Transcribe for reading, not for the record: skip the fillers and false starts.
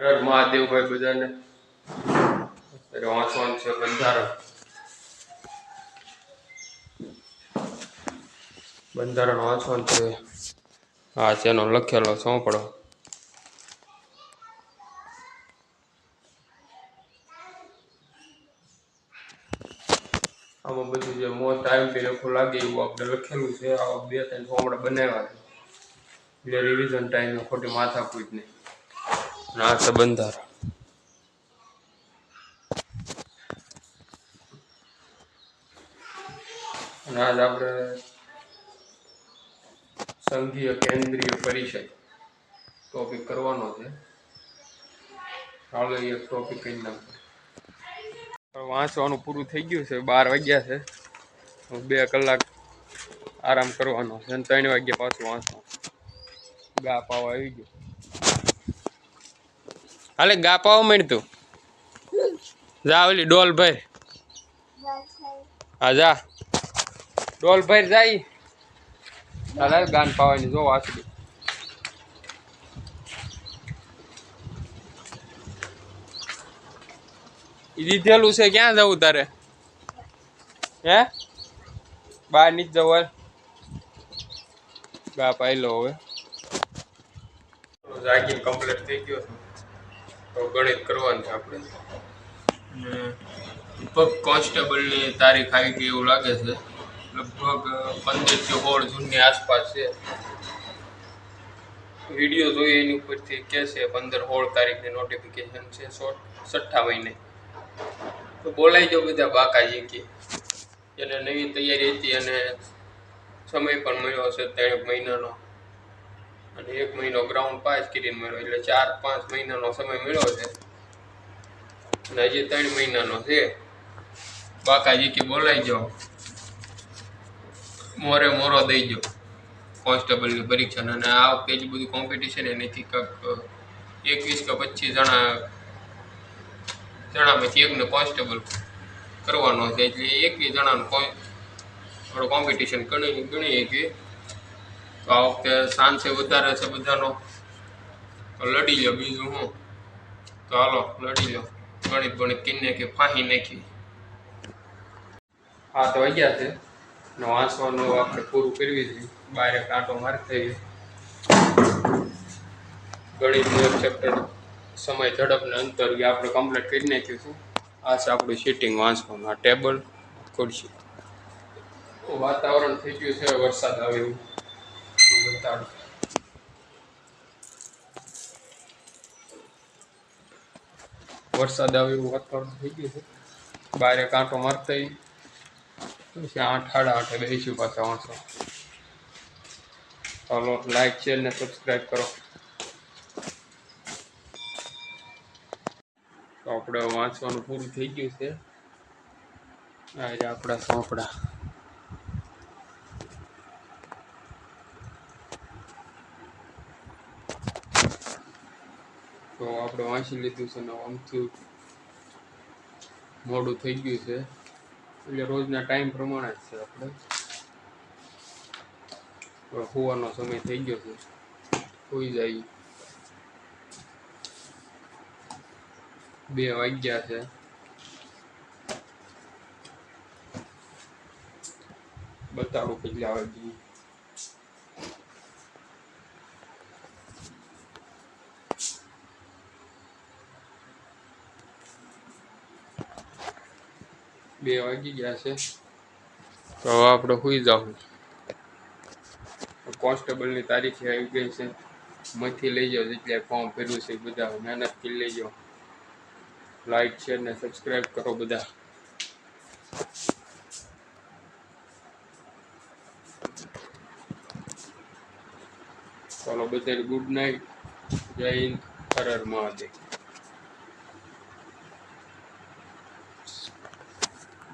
હર મહાદેવ ભાઈ બધાને વાંચવાનું છે બંધારણ વાંચવાનું છે. હા તેનો લખેલો સોંપડો આમાં બધું જે મોસ્ટ ટાઈમ લખું લાગે એવું આપણે લખેલું છે. આવા 2-3 સોંપડા બનાવ્યા છે એટલે રિવિઝન ટાઈમ ખોટી માથાકૂટ નહીં. આ છે બંધારણ. અને આજ આપણે સંઘીય કેન્દ્રીય પરિષદ ટોપિક કરવાનો છે. ચાલો એક ટોપિક કરી નાખો. વાંચવાનું પૂરું થઈ ગયું છે. 12 વાગ્યા છે. 2 કલાક આરામ કરવાનો છે. 3 વાગ્યા પાછું વાંચવાનું. ગા પાવા આવી ગયો. હાલે ગા પાવા માંડતું જા ઓલી ડોલ ભાઈ. હા જા ડોલ ભાઈ જાય. હાલ ગાન પાવાની જો વાંચડી. દીધેલું છે ક્યાં જવું તારે? હે બહાર નીચ જવું ગા પાઈ લો હવે. જાગીને કમ્પ્લીટ થઈ ગયો છે. તો ગણિત કરવાનું છે આપણે. લગભગ કોન્સ્ટેબલની તારીખ આવી ગઈ એવું લાગે છે. લગભગ 15 થી 16 જૂનની આસપાસ છે. વિડીયો જોઈએ એની ઉપરથી કે છે 15-16 તારીખની નોટિફિકેશન છે. 6ઠ્ઠા મહિને તો બોલાઈ જાઓ બધા બાકાજી કે એને નવી તૈયારી હતી અને સમય પણ મળ્યો હશે 3 મહિનાનો અને 1 મહિનો ગ્રાઉન્ડ પાસ કરીને મળ્યો એટલે 4-5 મહિનાનો સમય મળ્યો છે. અને હજી 3 મહિનાનો છે. બાકાજી કે બોલાઈ જાઓ મોરે મોરો દઈ જાઓ કોન્સ્ટેબલની પરીક્ષા. અને આ વખતે જે બધું કોમ્પિટિશન એનાથી કંઈક 21 કે 25 જણામાંથી એકને કોન્સ્ટેબલ કરવાનો છે. એટલે 21 જણાનું કોમ્પિટિશન ગણીએ કે તો આ વખતે ચાન્સ વધારે છે બધાનો. તો લડી લો બીજું હું. તો હાલો લડી લો. ગણિત કિન્ને કે ફાહી નાખી. હા તો વાગ્યા છે ને વાંચવાનું આપણે પૂરું કરવી છે. બહાર કાંટો મારતા ગણિતનું એક ચેપ્ટર સમય ઝડપ ને અંતર આપણે કમ્પ્લીટ કરી નાખ્યું. આ છે આપણું સીટિંગ વાંચવાનું. આ ટેબલ ખુરશી. વાતાવરણ થઈ ગયું છે વરસાદ આવે એવું બતાડું. વરસાદ આવે એવું વાતાવરણ થઈ ગયું છે. બહાર કાંટો મારતા પછી 8-8:30 બેસીશું પાછા વાંચવા. ચાલો લાઈક શેર ને સબસ્ક્રાઈબ કરો. તો આપણે વાંચવાનું પૂરું થઈ ગયું છે. આ આપણા સોંપડા. તો આપણે વાંચી લીધું છે ને આમથી મોડું થઈ ગયું છે એટલે રોજના ટાઈમ પ્રમાણે જ છે. આપણે સુવાનો સમય થઈ ગયો છે. સુઈ જાય. 2 વાગ્યા છે. બતાડું કેટલા વાગ્યા. બે વાગી ગયા છે. તો હવે આપણે સુઈ જાઉં. કોન્સ્ટેબલની તારીખ આવી ગઈ છે. મથી લઈ જાઓ જેટલા ફોર્મ ભર્યું છે બધા મહેનત કરી લેજો. લાઈક શેર ને સબસ્ક્રાઈબ કરો બધા. ચાલો બધાને ગુડ નાઇટ. જય હિન્દ. હર હર મહાદેવ.